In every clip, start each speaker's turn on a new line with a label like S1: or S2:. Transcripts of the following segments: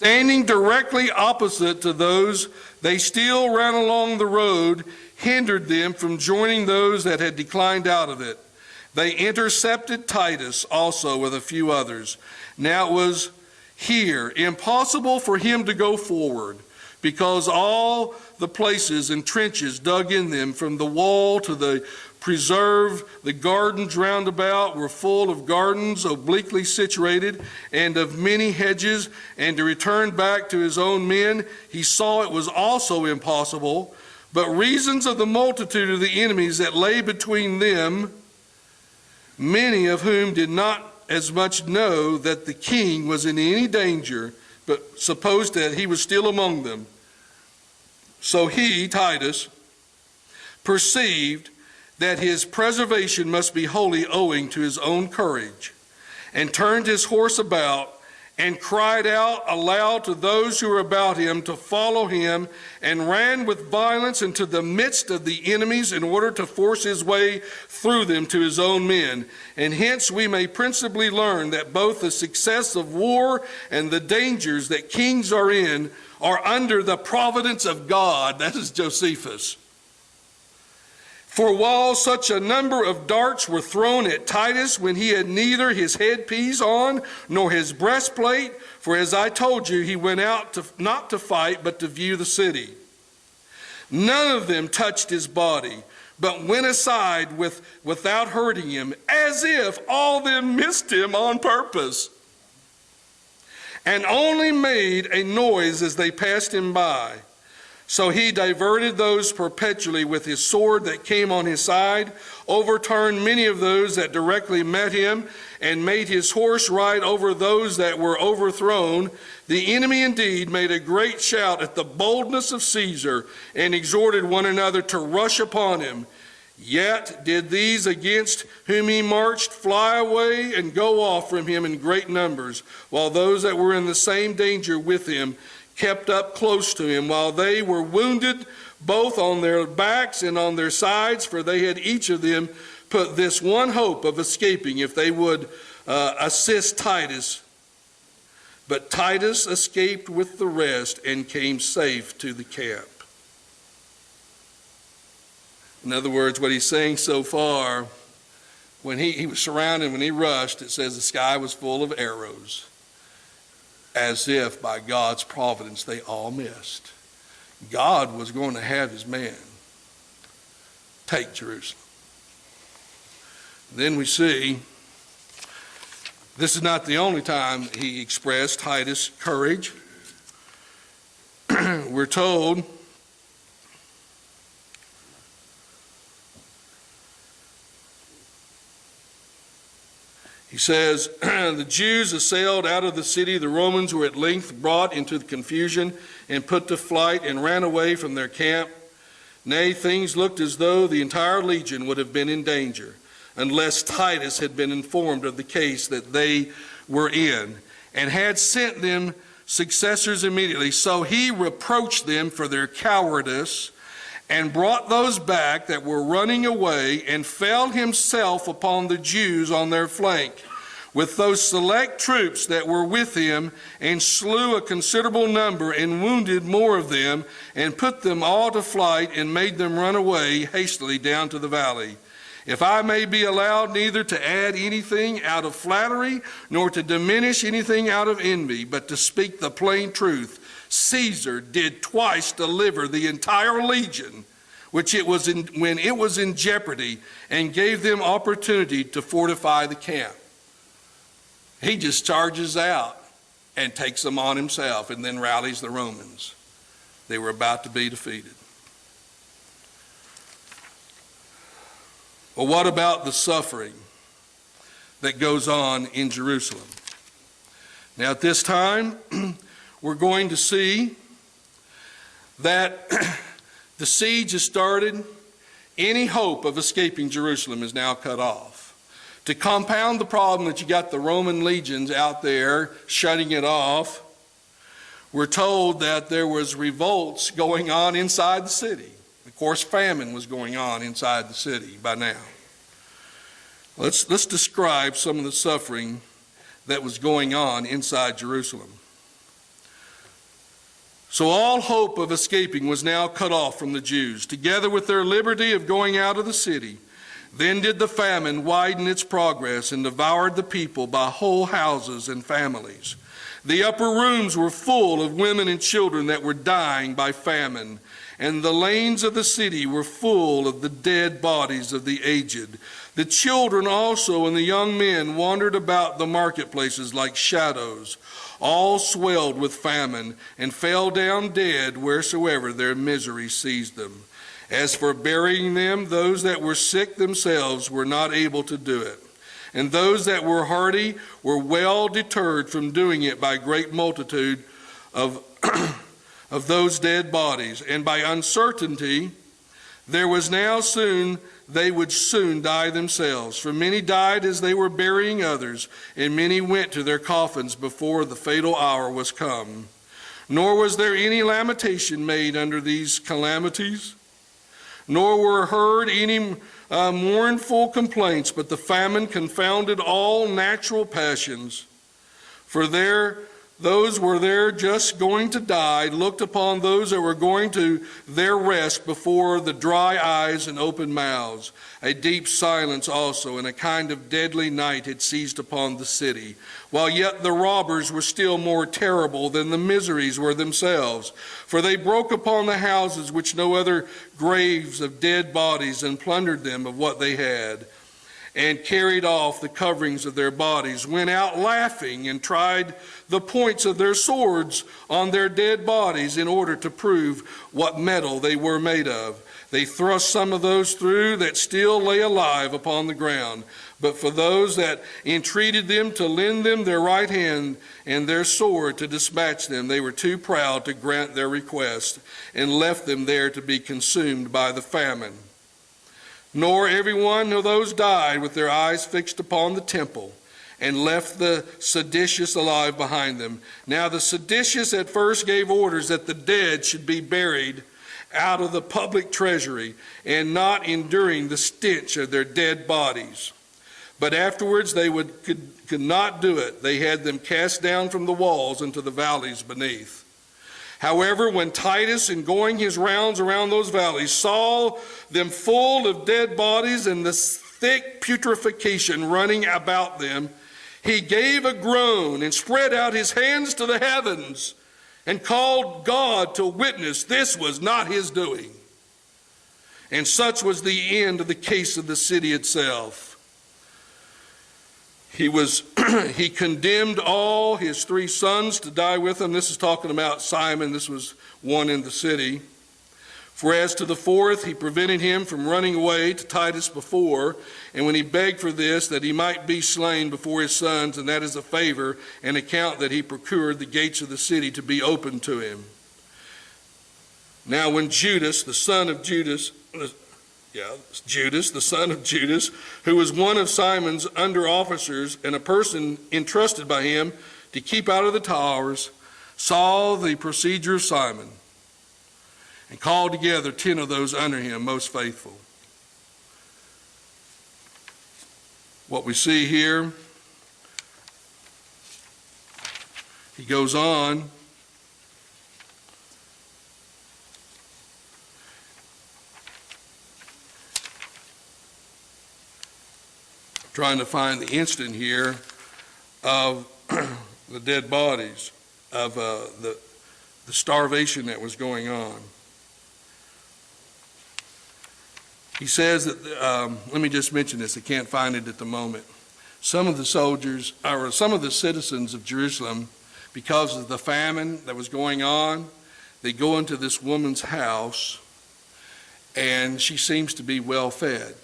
S1: Standing directly opposite to those, they still ran along the road, hindered them from joining those that had declined out of it. They intercepted Titus also with a few others. Now it was here impossible for him to go forward, because all the places and trenches dug in them from the wall to the preserve, the gardens round about were full of gardens obliquely situated and of many hedges, and to return back to his own men he saw it was also impossible, but reasons of the multitude of the enemies that lay between them, many of whom did not as much know that the king was in any danger, but supposed that he was still among them. So he, Titus, perceived that his preservation must be wholly owing to his own courage, and turned his horse about, and cried out aloud to those who were about him to follow him, and ran with violence into the midst of the enemies in order to force his way through them to his own men. And hence we may principally learn that both the success of war and the dangers that kings are in are under the providence of God. That is Josephus. For while such a number of darts were thrown at Titus when he had neither his headpiece on nor his breastplate, for as I told you, he went out not to fight but to view the city. None of them touched his body, but went aside without hurting him, as if all of them missed him on purpose, and only made a noise as they passed him by. So he diverted those perpetually with his sword that came on his side, overturned many of those that directly met him, and made his horse ride over those that were overthrown. The enemy indeed made a great shout at the boldness of Caesar, and exhorted one another to rush upon him. Yet did these against whom he marched fly away and go off from him in great numbers, while those that were in the same danger with him kept up close to him, while they were wounded both on their backs and on their sides, for they had each of them put this one hope of escaping if they would assist Titus. But Titus escaped with the rest and came safe to the camp. In other words, what he's saying so far, when he was surrounded, when he rushed, it says the sky was full of arrows, as if by God's providence they all missed. God was going to have his man take Jerusalem. Then we see, this is not the only time he expressed Titus' courage. We're told he says, the Jews assailed out of the city. The Romans were at length brought into confusion and put to flight and ran away from their camp. Nay, things looked as though the entire legion would have been in danger, unless Titus had been informed of the case that they were in, and had sent them successors immediately. So he reproached them for their cowardice, and brought those back that were running away, and fell himself upon the Jews on their flank with those select troops that were with him, and slew a considerable number, and wounded more of them, and put them all to flight, and made them run away hastily down to the valley. If I may be allowed neither to add anything out of flattery, nor to diminish anything out of envy, but to speak the plain truth, Caesar did twice deliver the entire legion, when it was in jeopardy, and gave them opportunity to fortify the camp. He just charges out and takes them on himself, and then rallies the Romans. They were about to be defeated. Well, what about the suffering that goes on in Jerusalem? Now, at this time, we're going to see that the siege has started. Any hope of escaping Jerusalem is now cut off. To compound the problem that you got the Roman legions out there shutting it off, we're told that there was revolts going on inside the city. Of course, famine was going on inside the city by now. Let's describe some of the suffering that was going on inside Jerusalem. So all hope of escaping was now cut off from the Jews, together with their liberty of going out of the city. Then did the famine widen its progress and devoured the people by whole houses and families. The upper rooms were full of women and children that were dying by famine, and the lanes of the city were full of the dead bodies of the aged. The children also and the young men wandered about the marketplaces like shadows. All swelled with famine and fell down dead wheresoever their misery seized them. As for burying them, those that were sick themselves were not able to do it. And those that were hardy were well deterred from doing it by great multitude of, of those dead bodies. And by uncertainty, there was now soon they would soon die themselves. For many died as they were burying others, and many went to their coffins before the fatal hour was come. Nor was there any lamentation made under these calamities, nor were heard any mournful complaints, but the famine confounded all natural passions. For those were there just going to die looked upon those that were going to their rest before the dry eyes and open mouths. A deep silence also and a kind of deadly night had seized upon the city, while yet the robbers were still more terrible than the miseries were themselves. For they broke upon the houses which no other graves of dead bodies, and plundered them of what they had, and carried off the coverings of their bodies, went out laughing, and tried the points of their swords on their dead bodies in order to prove what metal they were made of. They thrust some of those through that still lay alive upon the ground. But for those that entreated them to lend them their right hand and their sword to dispatch them, they were too proud to grant their request, and left them there to be consumed by the famine. Nor every one of those died with their eyes fixed upon the temple, and left the seditious alive behind them. Now the seditious at first gave orders that the dead should be buried out of the public treasury, and not enduring the stench of their dead bodies. But afterwards they could not do it. They had them cast down from the walls into the valleys beneath. However, when Titus, in going his rounds around those valleys, saw them full of dead bodies and the thick putrefaction running about them, he gave a groan and spread out his hands to the heavens and called God to witness this was not his doing. And such was the end of the case of the city itself. He condemned all his 3 sons to die with him. This is talking about Simon. This was one in the city. For as to the 4th, he prevented him from running away to Titus before, and when he begged for this, that he might be slain before his sons, and that is a favor, an account that he procured the gates of the city to be opened to him. Now when Judas, the son of Judas, who was one of Simon's under officers and a person entrusted by him to keep out of the towers, saw the procedure of Simon, and called together 10 of those under him, most faithful. What we see here, he goes on. Trying to find the instant here of the dead bodies, of the starvation that was going on. He says that, let me just mention this, I can't find it at the moment. Some of the soldiers, or some of the citizens of Jerusalem, because of the famine that was going on, they go into this woman's house, and she seems to be well fed.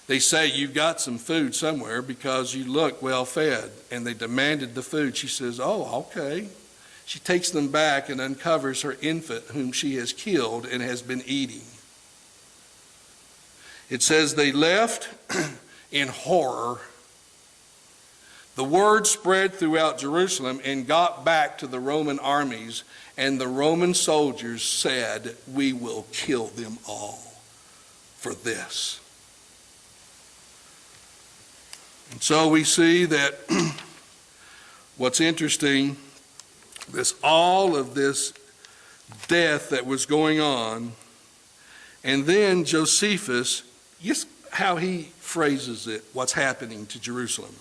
S1: They say, "You've got some food somewhere because you look well fed." And they demanded the food. She says, "Oh, okay." She takes them back and uncovers her infant whom she has killed and has been eating. It says they left in horror. The word spread throughout Jerusalem and got back to the Roman armies, and the Roman soldiers said, "We will kill them all for this." And so we see that what's interesting, all of this death that was going on. And then Josephus, just how he phrases it, what's happening to Jerusalem.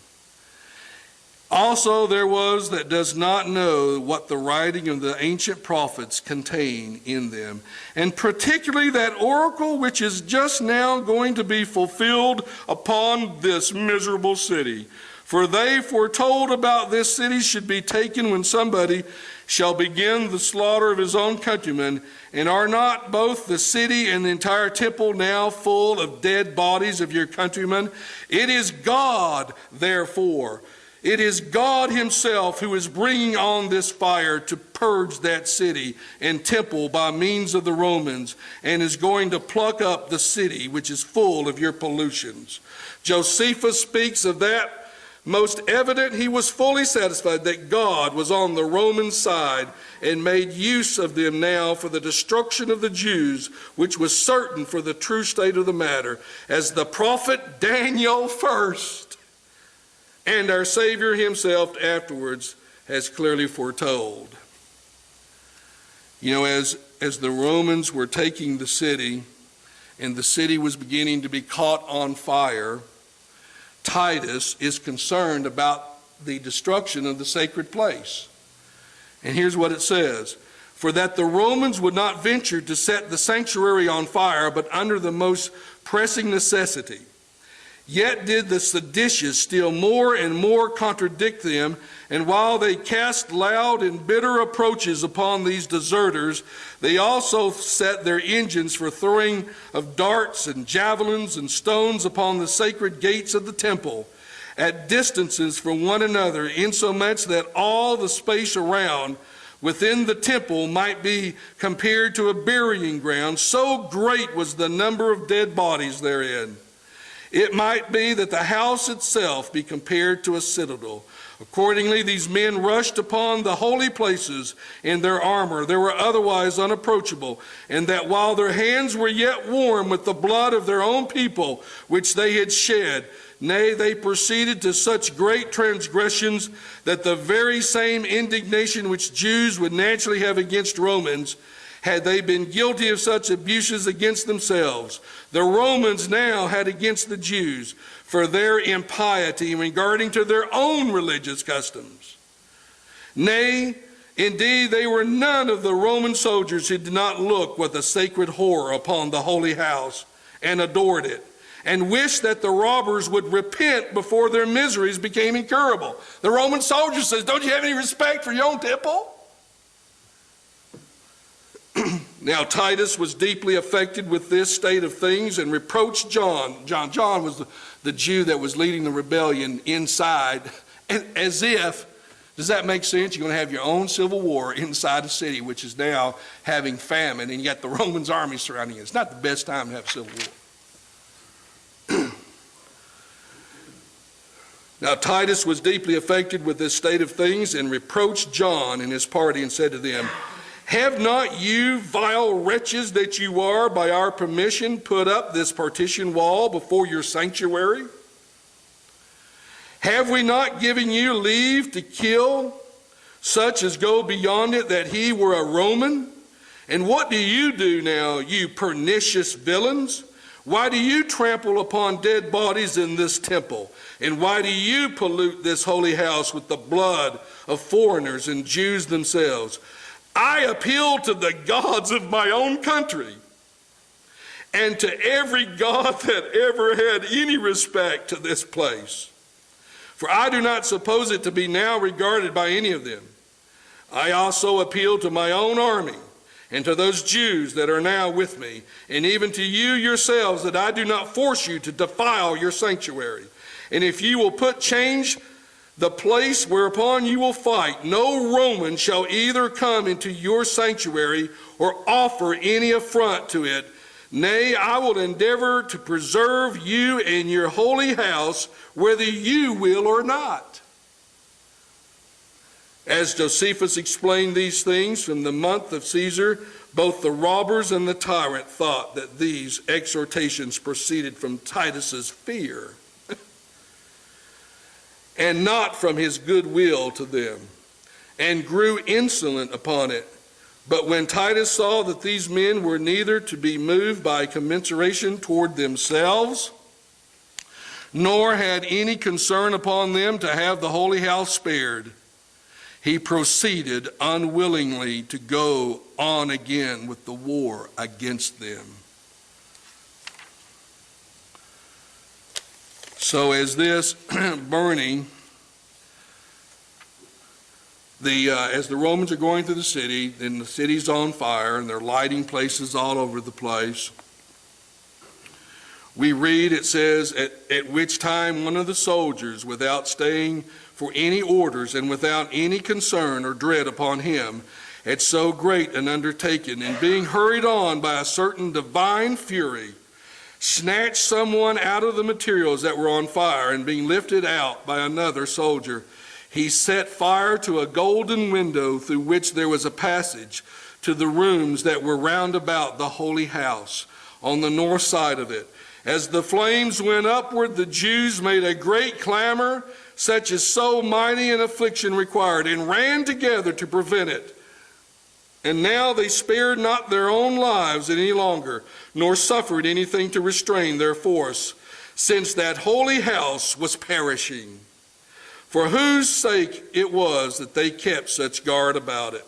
S1: Also there was that does not know what the writing of the ancient prophets contain in them, and particularly that oracle which is just now going to be fulfilled upon this miserable city. For they foretold about this city should be taken when somebody shall begin the slaughter of his own countrymen. And are not both the city and the entire temple now full of dead bodies of your countrymen? It is God, therefore, it is God himself who is bringing on this fire to purge that city and temple by means of the Romans, and is going to pluck up the city which is full of your pollutions. Josephus speaks of that. Most evident, he was fully satisfied that God was on the Roman side and made use of them now for the destruction of the Jews, which was certain for the true state of the matter, as the prophet Daniel first and our Savior himself afterwards has clearly foretold. You know, as the Romans were taking the city and the city was beginning to be caught on fire, Titus is concerned about the destruction of the sacred place. And here's what it says: for that the Romans would not venture to set the sanctuary on fire, but under the most pressing necessity. Yet did the seditious still more and more contradict them, and while they cast loud and bitter approaches upon these deserters, they also set their engines for throwing of darts and javelins and stones upon the sacred gates of the temple, at distances from one another, insomuch that all the space around within the temple might be compared to a burying ground, so great was the number of dead bodies therein. It might be that the house itself be compared to a citadel. Accordingly, these men rushed upon the holy places in their armor. They were otherwise unapproachable, and that while their hands were yet warm with the blood of their own people, which they had shed, nay, they proceeded to such great transgressions that the very same indignation which Jews would naturally have against Romans, had they been guilty of such abuses against themselves, the Romans now had against the Jews for their impiety regarding to their own religious customs. Nay, indeed, they were none of the Roman soldiers who did not look with a sacred horror upon the holy house and adored it, and wished that the robbers would repent before their miseries became incurable. The Roman soldier says, don't you have any respect for your own temple? Now Titus was deeply affected with this state of things and reproached John. John was the Jew that was leading the rebellion inside, as if, does that make sense? You're going to have your own civil war inside a city which is now having famine, and you got the Romans army surrounding it. It's not the best time to have a civil war. Now Titus was deeply affected with this state of things and reproached John and his party and said to them, have not you, vile wretches that you are, by our permission put up this partition wall before your sanctuary? Have we not given you leave to kill such as go beyond it, that he were a Roman? And what do you do now, you pernicious villains? Why do you trample upon dead bodies in this temple? And why do you pollute this holy house with the blood of foreigners and Jews themselves? I appeal to the gods of my own country and to every god that ever had any respect to this place. For I do not suppose it to be now regarded by any of them. I also appeal to my own army and to those Jews that are now with me, and even to you yourselves, that I do not force you to defile your sanctuary. And if you will change the place whereupon you will fight, no Roman shall either come into your sanctuary or offer any affront to it. Nay, I will endeavor to preserve you and your holy house, whether you will or not. As Josephus explained these things from the month of Caesar, both the robbers and the tyrant thought that these exhortations proceeded from Titus's fear and not from his good will to them, and grew insolent upon it. But when Titus saw that these men were neither to be moved by commiseration toward themselves, nor had any concern upon them to have the holy house spared, he proceeded unwillingly to go on again with the war against them. So as this burning, as the Romans are going through the city, and the city's on fire, and they're lighting places all over the place, we read, it says, at which time one of the soldiers, without staying for any orders and without any concern or dread upon him, had so great an undertaking, and being hurried on by a certain divine fury, snatched someone out of the materials that were on fire, and being lifted out by another soldier, he set fire to a golden window through which there was a passage to the rooms that were round about the holy house on the north side of it. As the flames went upward, the Jews made a great clamor, such as so mighty an affliction required, and ran together to prevent it. And now they spared not their own lives any longer, nor suffered anything to restrain their force, since that holy house was perishing, for whose sake it was that they kept such guard about it.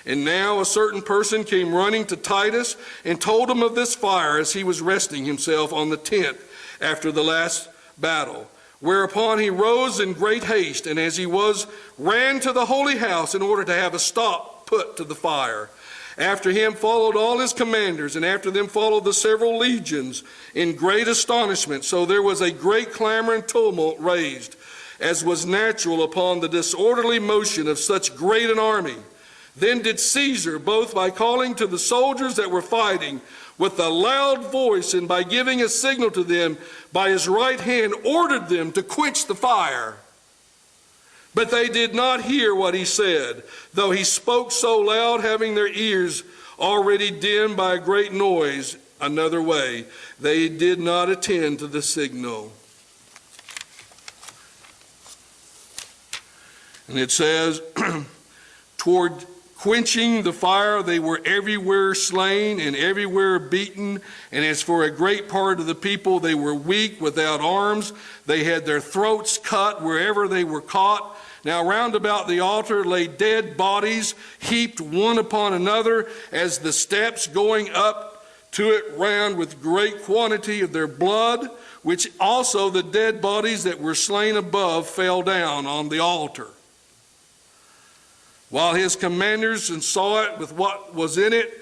S1: And now a certain person came running to Titus and told him of this fire as he was resting himself on the tent after the last battle. Whereupon he rose in great haste, and as he was, ran to the holy house in order to have a stop put to the fire. After him followed all his commanders, and after them followed the several legions in great astonishment. So there was a great clamor and tumult raised, as was natural upon the disorderly motion of such great an army. Then did Caesar, both by calling to the soldiers that were fighting with a loud voice, and by giving a signal to them by his right hand, ordered them to quench the fire. But they did not hear what he said, though he spoke so loud, having their ears already dimmed by a great noise another way. They did not attend to the signal. And it says, toward quenching the fire, they were everywhere slain and everywhere beaten. And as for a great part of the people, they were weak, without arms. They had their throats cut wherever they were caught. Now round about the altar lay dead bodies, heaped one upon another, as the steps going up to it ran with great quantity of their blood, which also the dead bodies that were slain above fell down on the altar. While his commanders saw it with what was in it,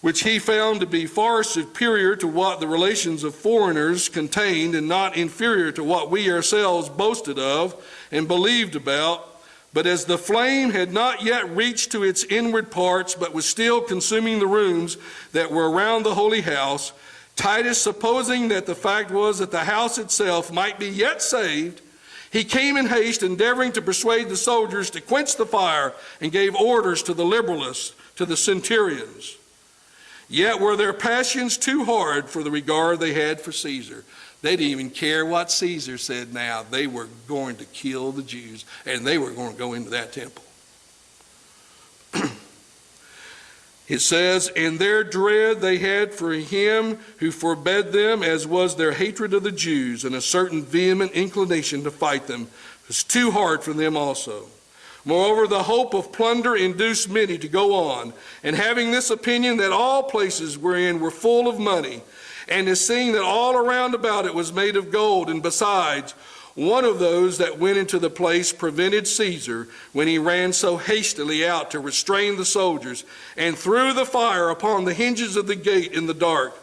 S1: which he found to be far superior to what the relations of foreigners contained, and not inferior to what we ourselves boasted of and believed about. But as the flame had not yet reached to its inward parts, but was still consuming the rooms that were around the holy house, Titus, supposing that the fact was that the house itself might be yet saved, he came in haste, endeavoring to persuade the soldiers to quench the fire, and gave orders to the liberalists, to the centurions. Yet were their passions too hard for the regard they had for Caesar. They didn't even care what Caesar said now. They were going to kill the Jews, and they were going to go into that temple. It says, and their dread they had for him who forbade them, as was their hatred of the Jews, and a certain vehement inclination to fight them, was too hard for them also. Moreover, the hope of plunder induced many to go on, and having this opinion that all places wherein were full of money, and as seeing that all around about it was made of gold, and besides, one of those that went into the place prevented Caesar when he ran so hastily out to restrain the soldiers, and threw the fire upon the hinges of the gate in the dark,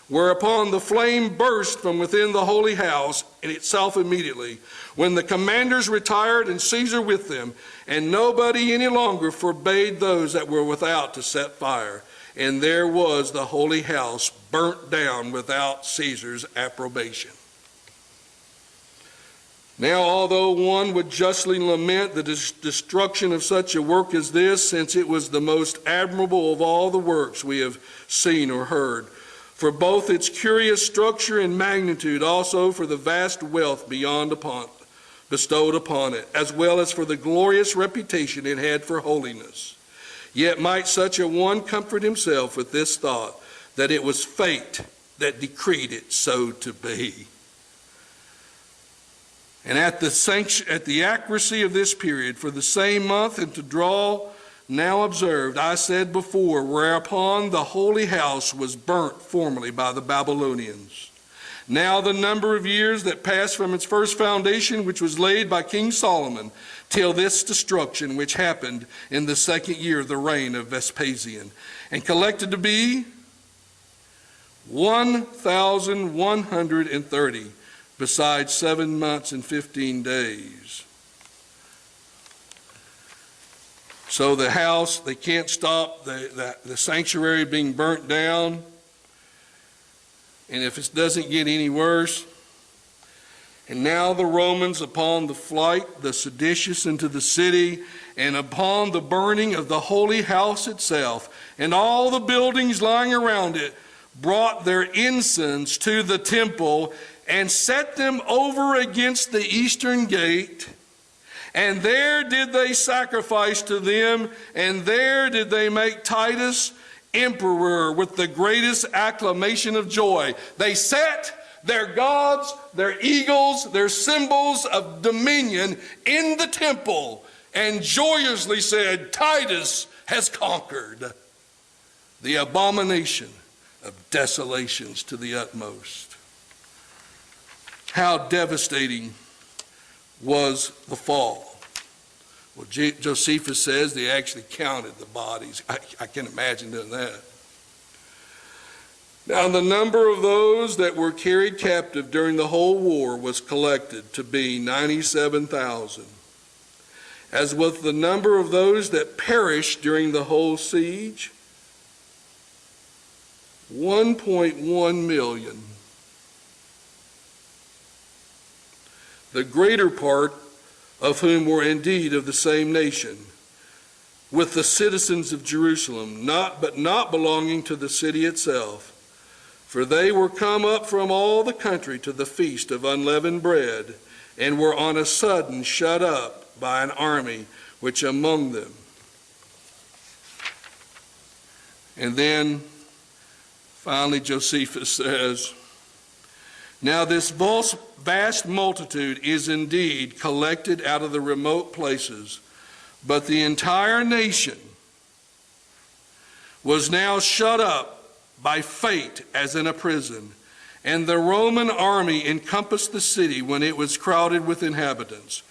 S1: whereupon the flame burst from within the holy house in itself immediately, when the commanders retired and Caesar with them, and nobody any longer forbade those that were without to set fire. And there was the holy house burnt down without Caesar's approbation. Now, although one would justly lament the destruction of such a work as this, since it was the most admirable of all the works we have seen or heard, for both its curious structure and magnitude, also for the vast wealth bestowed upon it, as well as for the glorious reputation it had for holiness. Yet might such a one comfort himself with this thought, that it was fate that decreed it so to be. And at the accuracy of this period, for the same month and to draw now observed, I said before, whereupon the holy house was burnt formerly by the Babylonians. Now the number of years that passed from its first foundation, which was laid by King Solomon, till this destruction, which happened in the second year of the reign of Vespasian, and collected to be 1,130, besides 7 months and 15 days. So the house, they can't stop the sanctuary being burnt down. And if it doesn't get any worse, and now the Romans, upon the flight, the seditious into the city, and upon the burning of the holy house itself, and all the buildings lying around it, brought their ensigns to the temple, and set them over against the eastern gate. And there did they sacrifice to them, and there did they make Titus emperor with the greatest acclamation of joy. They set their gods, their eagles, their symbols of dominion in the temple, and joyously said, Titus has conquered the abomination of desolations to the utmost. How devastating was the fall. Well, Josephus says they actually counted the bodies. I can imagine doing that. Now the number of those that were carried captive during the whole war was collected to be 97,000. As with the number of those that perished during the whole siege, 1.1 million. The greater part of whom were indeed of the same nation, with the citizens of Jerusalem, but not belonging to the city itself. For they were come up from all the country to the feast of unleavened bread, and were on a sudden shut up by an army which among them. And then finally Josephus says, now this vast multitude is indeed collected out of the remote places, but the entire nation was now shut up by fate as in a prison, and the Roman army encompassed the city when it was crowded with inhabitants.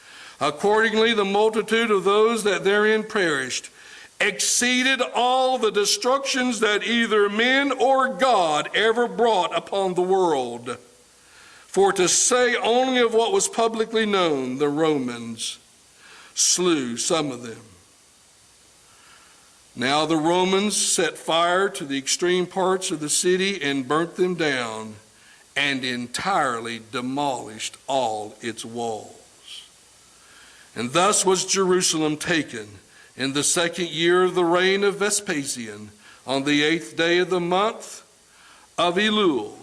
S1: Accordingly, the multitude of those that therein perished exceeded all the destructions that either men or God ever brought upon the world. For to say only of what was publicly known, the Romans slew some of them. Now the Romans set fire to the extreme parts of the city and burnt them down, and entirely demolished all its walls. And thus was Jerusalem taken in the second year of the reign of Vespasian, on the 8th day of the month of Elul.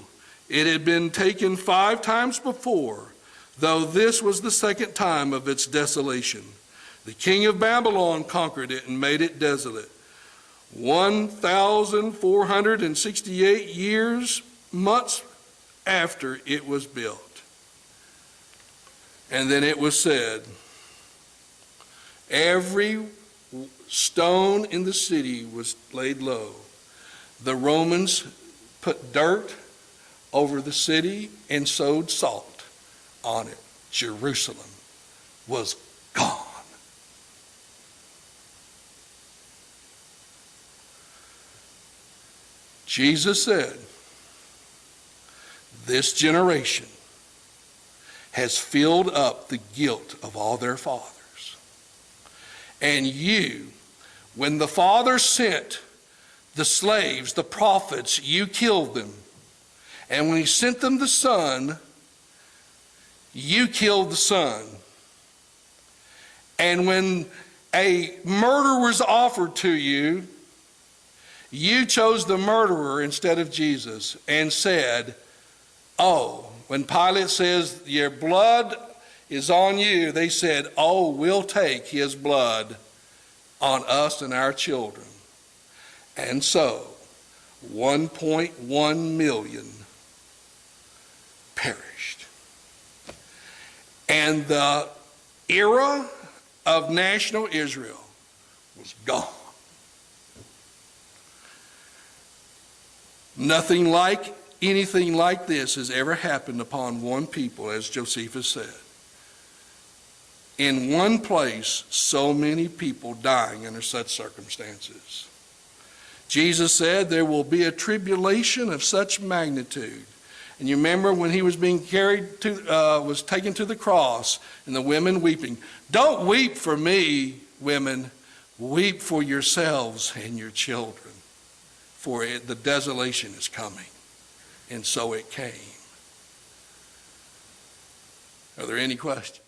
S1: It had been taken 5 times before, though this was the second time of its desolation. The king of Babylon conquered it and made it desolate. 1,468 months after it was built. And then it was said, every stone in the city was laid low. The Romans put dirt over the city and sowed salt on it. Jerusalem was gone. Jesus said, this generation has filled up the guilt of all their fathers. And you, when the fathers sent the slaves, the prophets, you killed them. And when he sent them the Son, you killed the Son. And when a murder was offered to you, you chose the murderer instead of Jesus and said, oh, when Pilate says your blood is on you, they said, oh, we'll take his blood on us and our children. And so, 1.1 million perished. And the era of national Israel was gone. Nothing like anything like this has ever happened upon one people, as Josephus said. In one place, so many people dying under such circumstances. Jesus said there will be a tribulation of such magnitude. And you remember when he was being was taken to the cross, and the women weeping. Don't weep for me, women. Weep for yourselves and your children. For the desolation is coming. And so it came. Are there any questions?